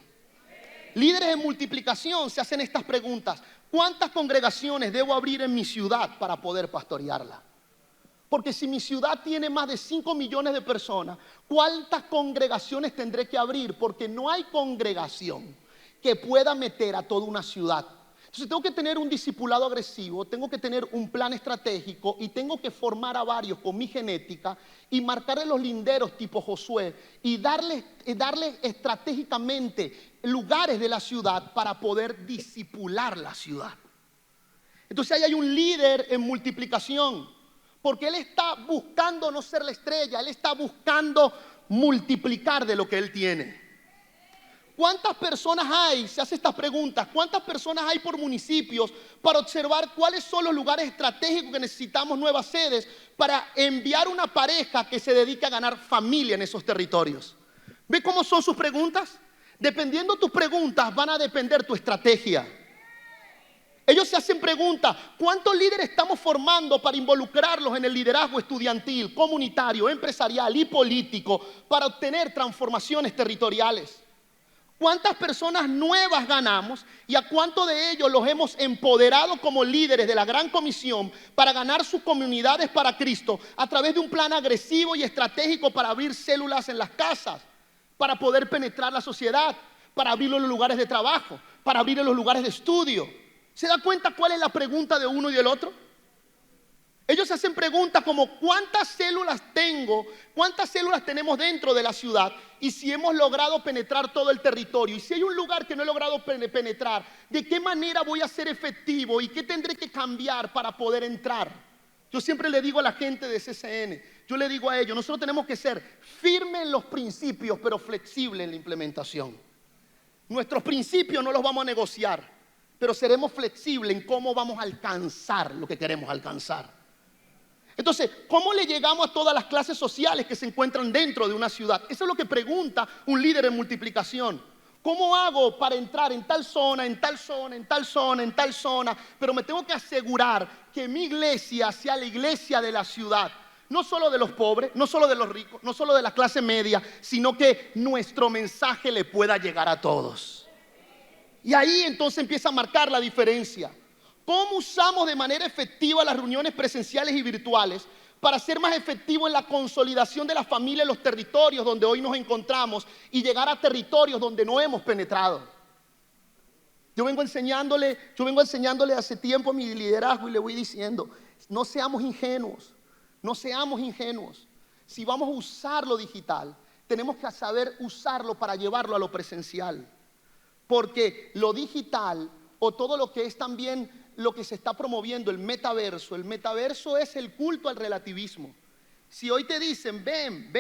Líderes en multiplicación se hacen estas preguntas: ¿cuántas congregaciones debo abrir en mi ciudad para poder pastorearla? Porque si mi ciudad tiene más de 5 millones de personas, ¿cuántas congregaciones tendré que abrir? Porque no hay congregación que pueda meter a toda una ciudad. Entonces tengo que tener un discipulado agresivo, tengo que tener un plan estratégico y tengo que formar a varios con mi genética y marcarle los linderos tipo Josué y darles estratégicamente lugares de la ciudad para poder discipular la ciudad. Entonces ahí hay un líder en multiplicación, porque él está buscando no ser la estrella, él está buscando multiplicar de lo que él tiene. ¿Cuántas personas hay? Se hace estas preguntas. ¿Cuántas personas hay por municipios para observar cuáles son los lugares estratégicos que necesitamos nuevas sedes para enviar una pareja que se dedique a ganar familia en esos territorios? ¿Ve cómo son sus preguntas? Dependiendo tus preguntas van a depender tu estrategia. Ellos se hacen preguntas: ¿cuántos líderes estamos formando para involucrarlos en el liderazgo estudiantil, comunitario, empresarial y político para obtener transformaciones territoriales? ¿Cuántas personas nuevas ganamos y a cuántos de ellos los hemos empoderado como líderes de la Gran Comisión para ganar sus comunidades para Cristo a través de un plan agresivo y estratégico para abrir células en las casas, para poder penetrar la sociedad, para abrirlo en los lugares de trabajo, para abrirlo en los lugares de estudio? ¿Se da cuenta cuál es la pregunta de uno y del otro? Ellos se hacen preguntas como ¿cuántas células tengo? ¿Cuántas células tenemos dentro de la ciudad? Y si hemos logrado penetrar todo el territorio. Y si hay un lugar que no he logrado penetrar, ¿de qué manera voy a ser efectivo? ¿Y qué tendré que cambiar para poder entrar? Yo siempre le digo a la gente de CCN, yo le digo a ellos, nosotros tenemos que ser firmes en los principios, pero flexibles en la implementación. Nuestros principios no los vamos a negociar, pero seremos flexibles en cómo vamos a alcanzar lo que queremos alcanzar. Entonces, ¿cómo le llegamos a todas las clases sociales que se encuentran dentro de una ciudad? Eso es lo que pregunta un líder en multiplicación. ¿Cómo hago para entrar en tal zona, en tal zona, en tal zona, en tal zona? Pero me tengo que asegurar que mi iglesia sea la iglesia de la ciudad. No solo de los pobres, no solo de los ricos, no solo de la clase media, sino que nuestro mensaje le pueda llegar a todos. Y ahí entonces empieza a marcar la diferencia. ¿Cómo usamos de manera efectiva las reuniones presenciales y virtuales para ser más efectivos en la consolidación de la familia en los territorios donde hoy nos encontramos y llegar a territorios donde no hemos penetrado? Yo vengo enseñándole hace tiempo mi liderazgo y le voy diciendo, no seamos ingenuos, no seamos ingenuos. Si vamos a usar lo digital, tenemos que saber usarlo para llevarlo a lo presencial. Porque lo digital o todo lo que es también lo que se está promoviendo, el metaverso es el culto al relativismo. Si hoy te dicen, ven,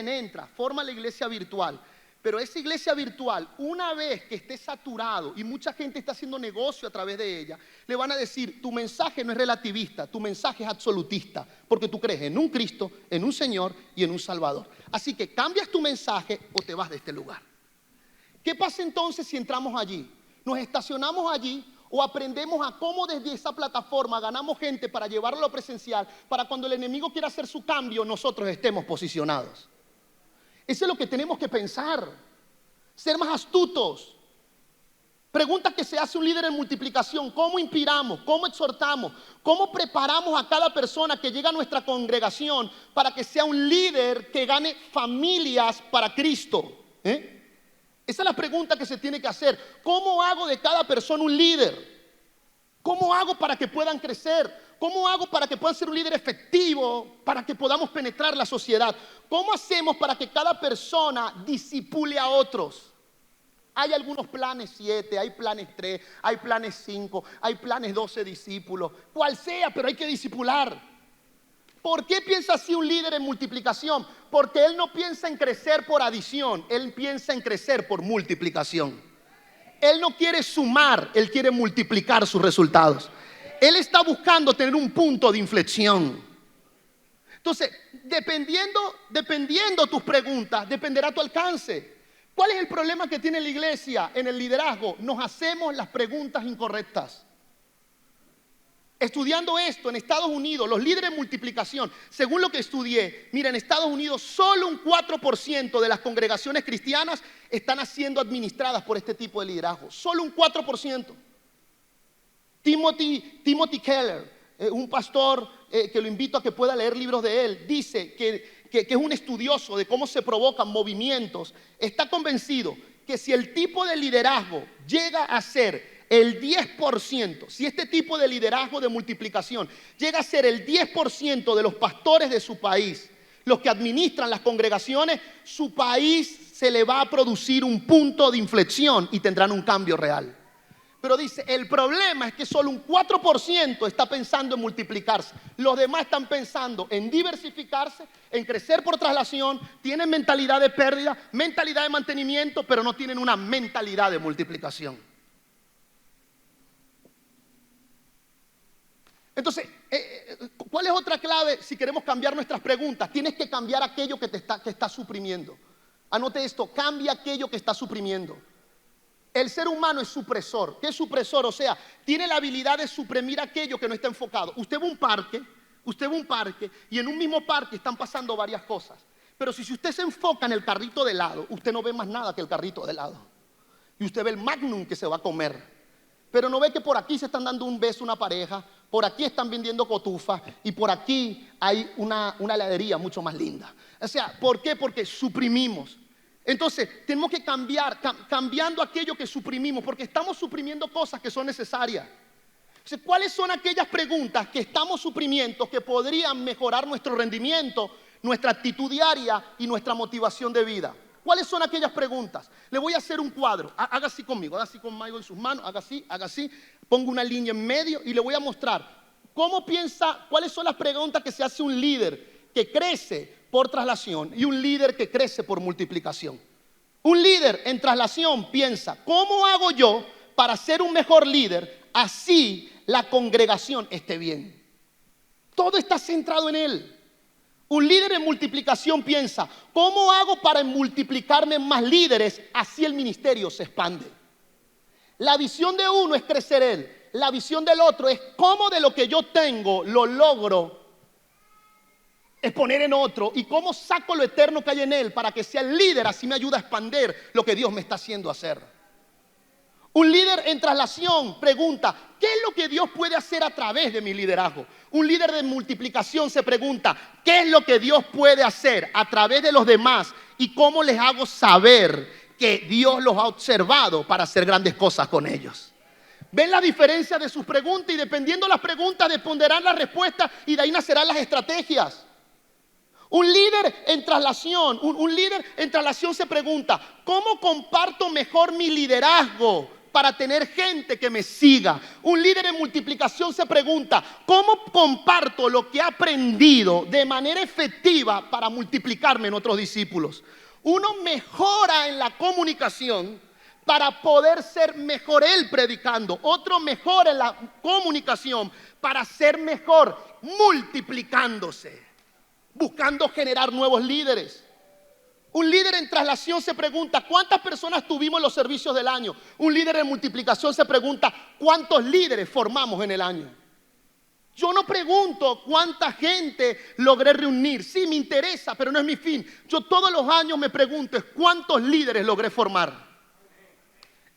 entra, forma la iglesia virtual, pero esa iglesia virtual, una vez que esté saturado y mucha gente está haciendo negocio a través de ella, le van a decir, tu mensaje no es relativista, tu mensaje es absolutista, porque tú crees en un Cristo, en un Señor y en un Salvador. Así que cambias tu mensaje o te vas de este lugar. ¿Qué pasa entonces si entramos allí? Nos estacionamos allí o aprendemos a cómo desde esa plataforma ganamos gente para llevarlo a lo presencial, para cuando el enemigo quiera hacer su cambio, nosotros estemos posicionados. Eso es lo que tenemos que pensar, ser más astutos. Pregunta que se hace un líder en multiplicación: ¿cómo inspiramos? ¿Cómo exhortamos? ¿Cómo preparamos a cada persona que llega a nuestra congregación para que sea un líder que gane familias para Cristo? Esa es la pregunta que se tiene que hacer. ¿Cómo hago de cada persona un líder? ¿Cómo hago para que puedan crecer? ¿Cómo hago para que puedan ser un líder efectivo, para que podamos penetrar la sociedad? ¿Cómo hacemos para que cada persona discipule a otros? Hay algunos planes 7, hay planes 3, hay planes 5, hay planes 12 discípulos, cual sea, pero hay que discipular. ¿Por qué piensa así un líder en multiplicación? Porque él no piensa en crecer por adición, él piensa en crecer por multiplicación. Él no quiere sumar, él quiere multiplicar sus resultados. Él está buscando tener un punto de inflexión. Entonces, dependiendo tus preguntas, dependerá tu alcance. ¿Cuál es el problema que tiene la iglesia en el liderazgo? Nos hacemos las preguntas incorrectas. Estudiando esto en Estados Unidos, los líderes de multiplicación, según lo que estudié, mira, en Estados Unidos solo un 4% de las congregaciones cristianas están siendo administradas por este tipo de liderazgo. Solo un 4%. Timothy Keller, un pastor que lo invito a que pueda leer libros de él, dice que es un estudioso de cómo se provocan movimientos, está convencido que si el tipo de liderazgo llega a ser el 10%, si este tipo de liderazgo de multiplicación llega a ser el 10% de los pastores de su país, los que administran las congregaciones, su país se le va a producir un punto de inflexión y tendrán un cambio real. Pero dice, el problema es que solo un 4% está pensando en multiplicarse. Los demás están pensando en diversificarse, en crecer por traslación, tienen mentalidad de pérdida, mentalidad de mantenimiento, pero no tienen una mentalidad de multiplicación. Entonces, ¿cuál es otra clave si queremos cambiar nuestras preguntas? Tienes que cambiar aquello que está suprimiendo. Anote esto, cambia aquello que está suprimiendo. El ser humano es supresor. ¿Qué es supresor? O sea, tiene la habilidad de suprimir aquello que no está enfocado. Usted va a un parque y en un mismo parque están pasando varias cosas. Pero si usted se enfoca en el carrito de helado, usted no ve más nada que el carrito de helado. Y usted ve el Magnum que se va a comer. Pero no ve que por aquí se están dando un beso una pareja, por aquí están vendiendo cotufas y por aquí hay una heladería mucho más linda. O sea, ¿por qué? Porque suprimimos. Entonces, tenemos que cambiando aquello que suprimimos, porque estamos suprimiendo cosas que son necesarias. Entonces, ¿cuáles son aquellas preguntas que estamos suprimiendo que podrían mejorar nuestro rendimiento, nuestra actitud diaria y nuestra motivación de vida? ¿Cuáles son aquellas preguntas? Le voy a hacer un cuadro. Haga así conmigo, haga así conmigo en sus manos, haga así. Pongo una línea en medio y le voy a mostrar cómo piensa, cuáles son las preguntas que se hace un líder que crece por traslación y un líder que crece por multiplicación. Un líder en traslación piensa, ¿cómo hago yo para ser un mejor líder? Así la congregación esté bien. Todo está centrado en él. Un líder en multiplicación piensa, ¿cómo hago para multiplicarme en más líderes? Así el ministerio se expande. La visión de uno es crecer él. La visión del otro es cómo de lo que yo tengo lo logro exponer en otro y cómo saco lo eterno que hay en él para que sea el líder, así me ayuda a expandir lo que Dios me está haciendo hacer. Un líder en traslación pregunta, ¿qué es lo que Dios puede hacer a través de mi liderazgo? Un líder de multiplicación se pregunta, ¿qué es lo que Dios puede hacer a través de los demás? Y cómo les hago saber que Dios los ha observado para hacer grandes cosas con ellos. ¿Ven la diferencia de sus preguntas? Y dependiendo de las preguntas, dependerán las respuestas y de ahí nacerán las estrategias. Un líder en traslación, un líder en traslación se pregunta, ¿cómo comparto mejor mi liderazgo para tener gente que me siga? Un líder en multiplicación se pregunta, ¿cómo comparto lo que he aprendido de manera efectiva para multiplicarme en otros discípulos? Uno mejora en la comunicación para poder ser mejor él predicando. Otro mejora en la comunicación para ser mejor multiplicándose, buscando generar nuevos líderes. Un líder en traslación se pregunta, ¿cuántas personas tuvimos en los servicios del año? Un líder en multiplicación se pregunta, ¿cuántos líderes formamos en el año? Yo no pregunto cuánta gente logré reunir. Sí, me interesa, pero no es mi fin. Yo todos los años me pregunto, ¿cuántos líderes logré formar?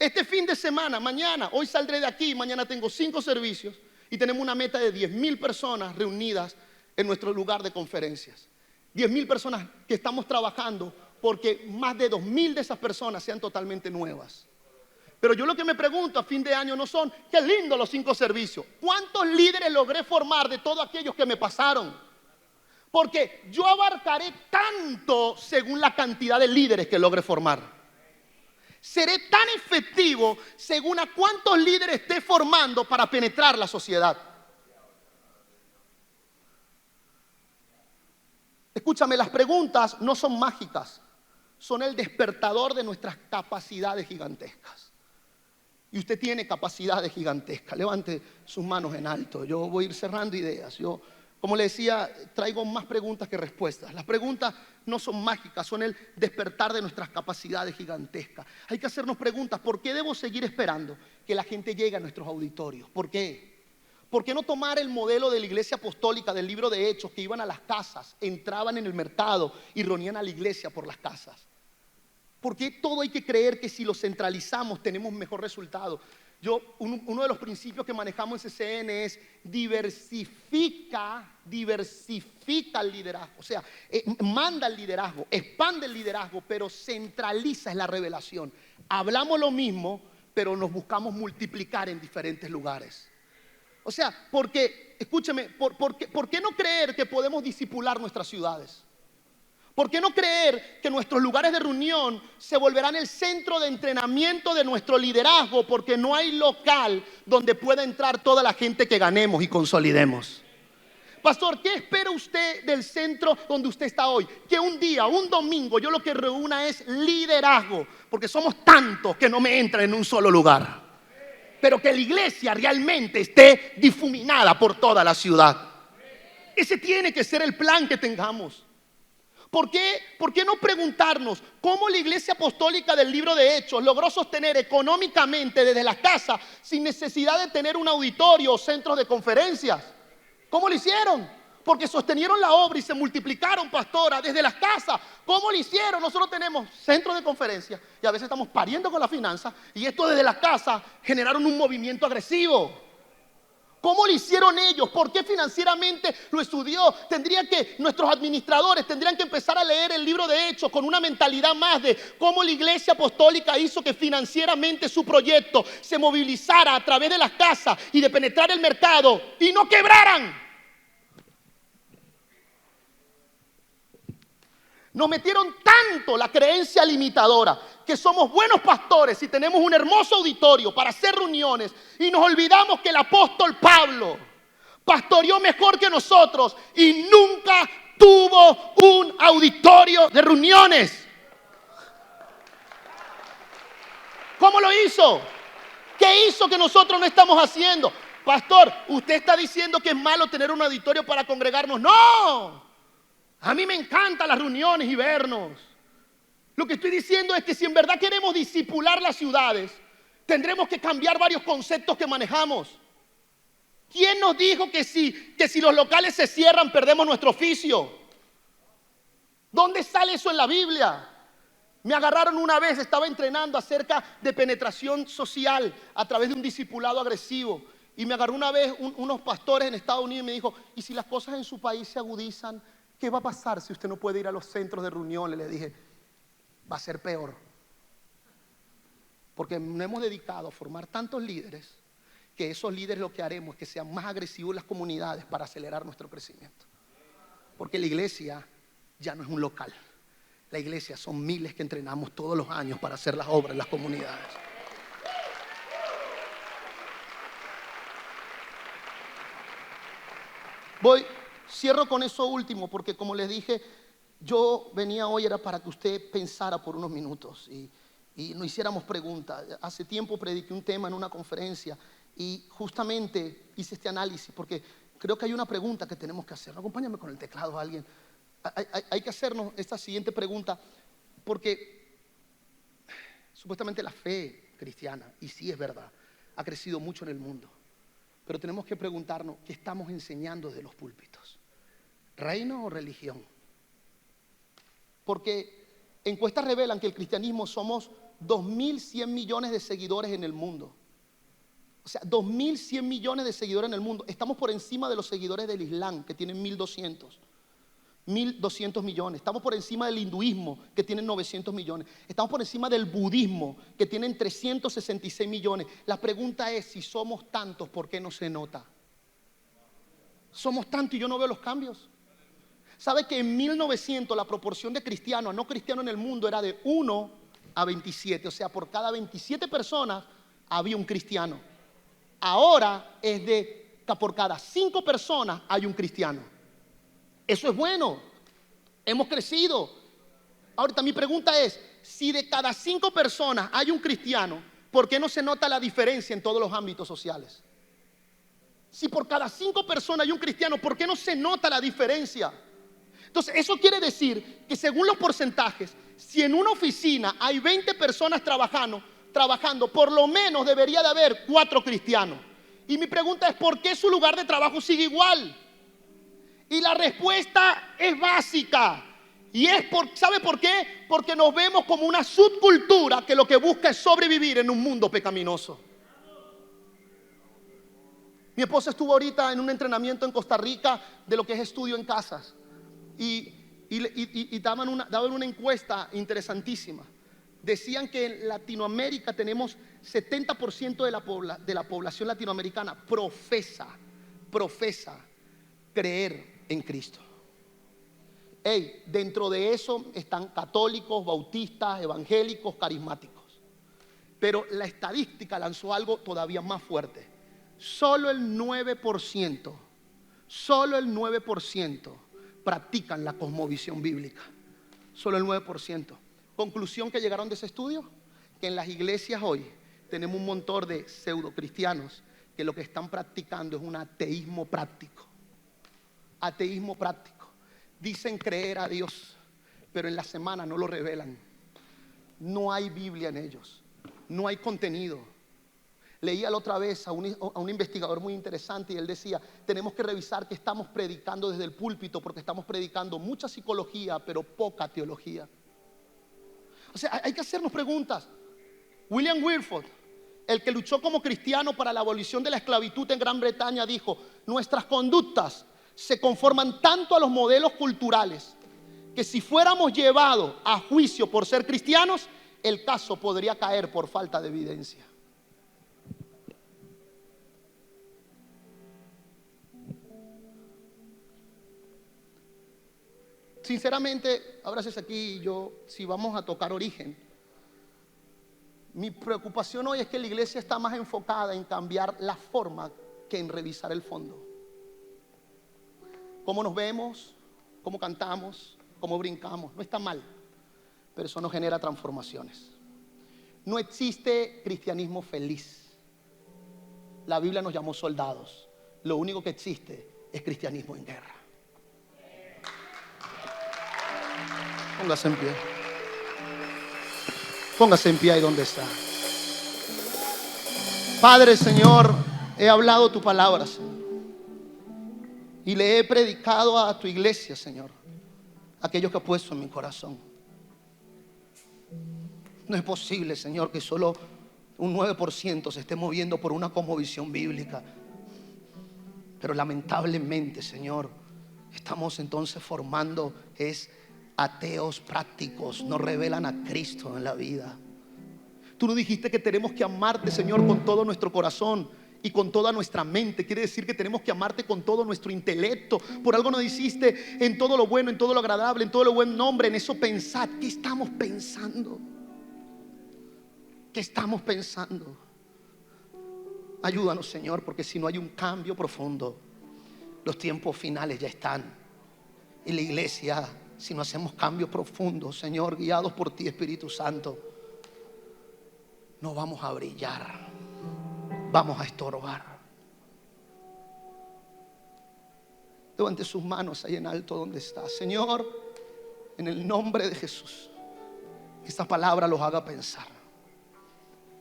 Este fin de semana, mañana, hoy saldré de aquí, mañana tengo 5 servicios y tenemos una meta de 10,000 personas reunidas en nuestro lugar de conferencias. 10,000 personas que estamos trabajando porque más de 2,000 de esas personas sean totalmente nuevas. Pero yo lo que me pregunto a fin de año no son, qué lindo los 5 servicios. ¿Cuántos líderes logré formar de todos aquellos que me pasaron? Porque yo abarcaré tanto según la cantidad de líderes que logre formar. Seré tan efectivo según a cuántos líderes esté formando para penetrar la sociedad. Escúchame, las preguntas no son mágicas, son el despertador de nuestras capacidades gigantescas. Y usted tiene capacidades gigantescas. Levante sus manos en alto. Yo voy a ir cerrando ideas. Yo, como le decía, traigo más preguntas que respuestas. Las preguntas no son mágicas, son el despertar de nuestras capacidades gigantescas. Hay que hacernos preguntas. ¿Por qué debo seguir esperando que la gente llegue a nuestros auditorios? ¿Por qué? ¿Por qué no tomar el modelo de la iglesia apostólica del libro de Hechos, que iban a las casas, entraban en el mercado y reunían a la iglesia por las casas? ¿Por qué todo hay que creer que si lo centralizamos tenemos mejor resultado? Uno de los principios que manejamos en CCN es diversifica el liderazgo. O sea, manda el liderazgo, expande el liderazgo, pero centraliza es la revelación. Hablamos lo mismo, pero nos buscamos multiplicar en diferentes lugares. O sea, porque, escúcheme, ¿por qué no creer que podemos discipular nuestras ciudades? ¿Por qué no creer que nuestros lugares de reunión se volverán el centro de entrenamiento de nuestro liderazgo? Porque no hay local donde pueda entrar toda la gente que ganemos y consolidemos. Pastor, ¿qué espera usted del centro donde usted está hoy? Que un día, un domingo, yo lo que reúna es liderazgo. Porque somos tantos que no me entran en un solo lugar. Pero que la iglesia realmente esté difuminada por toda la ciudad. Ese tiene que ser el plan que tengamos. ¿Por qué no preguntarnos cómo la iglesia apostólica del libro de Hechos logró sostener económicamente desde la casa sin necesidad de tener un auditorio o centros de conferencias? ¿Cómo lo hicieron? Porque sostenieron la obra y se multiplicaron, pastora, desde las casas. ¿Cómo lo hicieron? Nosotros tenemos centros de conferencias y a veces estamos pariendo con la finanza y esto desde las casas generaron un movimiento agresivo. ¿Cómo lo hicieron ellos? ¿Por qué financieramente lo estudió? Nuestros administradores tendrían que empezar a leer el libro de Hechos con una mentalidad más de cómo la iglesia apostólica hizo que financieramente su proyecto se movilizara a través de las casas y de penetrar el mercado y no quebraran. Nos metieron tanto la creencia limitadora que somos buenos pastores y tenemos un hermoso auditorio para hacer reuniones y nos olvidamos que el apóstol Pablo pastoreó mejor que nosotros y nunca tuvo un auditorio de reuniones. ¿Cómo lo hizo? ¿Qué hizo que nosotros no estamos haciendo? Pastor, usted está diciendo que es malo tener un auditorio para congregarnos. ¡No! A mí me encantan las reuniones y vernos. Lo que estoy diciendo es que si en verdad queremos discipular las ciudades, tendremos que cambiar varios conceptos que manejamos. ¿Quién nos dijo que si los locales se cierran, perdemos nuestro oficio? ¿Dónde sale eso en la Biblia? Me agarraron una vez, estaba entrenando acerca de penetración social a través de un discipulado agresivo. Y me agarró una vez unos pastores en Estados Unidos y me dijo, ¿y si las cosas en su país se agudizan? ¿Qué va a pasar si usted no puede ir a los centros de reunión? Le dije, va a ser peor. Porque nos hemos dedicado a formar tantos líderes que esos líderes lo que haremos es que sean más agresivos en las comunidades para acelerar nuestro crecimiento. Porque la iglesia ya no es un local. La iglesia son miles que entrenamos todos los años para hacer las obras en las comunidades. Cierro con eso último, porque como les dije, yo venía hoy era para que usted pensara por unos minutos y no hiciéramos preguntas. Hace tiempo prediqué un tema en una conferencia y justamente hice este análisis porque creo que hay una pregunta que tenemos que hacer. Acompáñame con el teclado alguien. Hay que hacernos esta siguiente pregunta porque supuestamente la fe cristiana, y sí es verdad, ha crecido mucho en el mundo. Pero tenemos que preguntarnos qué estamos enseñando desde los púlpitos. ¿Reino o religión? Porque encuestas revelan que el cristianismo somos 2.100 millones de seguidores en el mundo. O sea, 2.100 millones de seguidores en el mundo. Estamos por encima de los seguidores del Islam, que tienen 1.200 millones. Estamos por encima del hinduismo, que tienen 900 millones. Estamos por encima del budismo, que tienen 366 millones. La pregunta es, si somos tantos, ¿por qué no se nota? Somos tantos y yo no veo los cambios. ¿Sabe que en 1900 la proporción de cristianos a no cristianos en el mundo era de 1 a 27? O sea, por cada 27 personas había un cristiano. Ahora es de que por cada 5 personas hay un cristiano. Eso es bueno. Hemos crecido. Ahorita mi pregunta es, si de cada 5 personas hay un cristiano, ¿por qué no se nota la diferencia en todos los ámbitos sociales? Si por cada 5 personas hay un cristiano, ¿por qué no se nota la diferencia? Entonces, eso quiere decir que según los porcentajes, si en una oficina hay 20 personas trabajando, por lo menos debería de haber 4 cristianos. Y mi pregunta es, ¿por qué su lugar de trabajo sigue igual? Y la respuesta es básica. Y ¿sabe por qué? Porque nos vemos como una subcultura que lo que busca es sobrevivir en un mundo pecaminoso. Mi esposa estuvo ahorita en un entrenamiento en Costa Rica de lo que es estudio en casas. Y daban una encuesta interesantísima. Decían que en Latinoamérica tenemos 70% de la población latinoamericana profesa creer en Cristo. Dentro de eso están católicos, bautistas, evangélicos, carismáticos. Pero la estadística lanzó algo todavía más fuerte. Solo el 9% practican la cosmovisión bíblica. Solo el 9%. Conclusión que llegaron de ese estudio, que en las iglesias hoy tenemos un montón de pseudocristianos que lo que están practicando es un ateísmo práctico. Ateísmo práctico. Dicen creer a Dios, pero en la semana no lo revelan. No hay Biblia en ellos. No hay contenido. Leía la otra vez a un investigador muy interesante y él decía, tenemos que revisar que estamos predicando desde el púlpito porque estamos predicando mucha psicología, pero poca teología. O sea, hay que hacernos preguntas. William Wilberforce, el que luchó como cristiano para la abolición de la esclavitud en Gran Bretaña, dijo, nuestras conductas se conforman tanto a los modelos culturales que si fuéramos llevados a juicio por ser cristianos, el caso podría caer por falta de evidencia. Sinceramente, ahora es aquí, si vamos a tocar origen, mi preocupación hoy es que la iglesia está más enfocada en cambiar la forma que en revisar el fondo. Cómo nos vemos, cómo cantamos, cómo brincamos, no está mal, pero eso no genera transformaciones. No existe cristianismo feliz. La Biblia nos llamó soldados. Lo único que existe es cristianismo en guerra. Póngase en pie. Póngase en pie ahí donde está. Padre, Señor, he hablado tu palabra, Señor. Y le he predicado a tu iglesia, Señor, aquello que has puesto en mi corazón. No es posible, Señor, que solo un 9% se esté moviendo por una cosmovisión bíblica. Pero lamentablemente, Señor, estamos entonces formando ateos prácticos, no revelan a Cristo en la vida. Tú nos dijiste que tenemos que amarte, Señor, con todo nuestro corazón y con toda nuestra mente. Quiere decir que tenemos que amarte con todo nuestro intelecto. Por algo nos hiciste en todo lo bueno, en todo lo agradable, en todo lo buen nombre. En eso pensad. ¿Qué estamos pensando? ¿Qué estamos pensando? Ayúdanos, Señor, porque si no hay un cambio profundo, los tiempos finales ya están. Y la iglesia, si no hacemos cambios profundos, Señor, guiados por ti, Espíritu Santo, no vamos a brillar, vamos a estorbar. Levante sus manos ahí en alto donde está. Señor, en el nombre de Jesús, que esta palabra los haga pensar.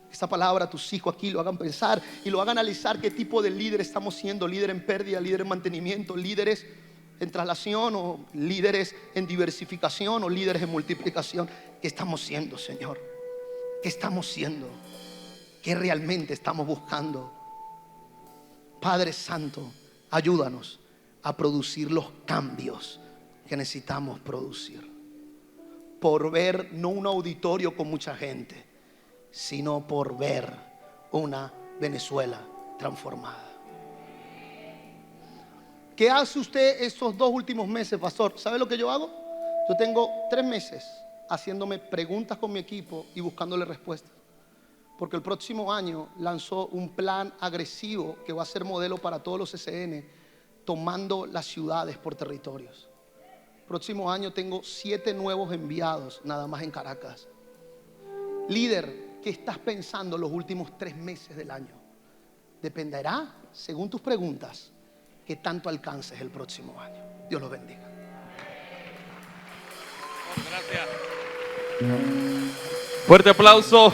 Que esta palabra a tus hijos aquí lo hagan pensar y lo hagan analizar qué tipo de líder estamos siendo. Líder en pérdida, líder en mantenimiento, líderes en traslación o líderes en diversificación o líderes en multiplicación. ¿Qué estamos siendo, Señor? ¿Qué estamos siendo? ¿Qué realmente estamos buscando? Padre Santo, ayúdanos a producir los cambios que necesitamos producir. Por ver no un auditorio con mucha gente, sino por ver una Venezuela transformada. ¿Qué hace usted estos 2 últimos meses, pastor? ¿Sabe lo que yo hago? Yo tengo 3 meses haciéndome preguntas con mi equipo y buscándole respuestas. Porque el próximo año lanzó un plan agresivo que va a ser modelo para todos los CCN, tomando las ciudades por territorios. El próximo año tengo 7 nuevos enviados nada más en Caracas. Líder, ¿qué estás pensando los últimos 3 meses del año? Dependerá, según tus preguntas, que tanto alcances el próximo año. Dios los bendiga. Gracias. Fuerte aplauso.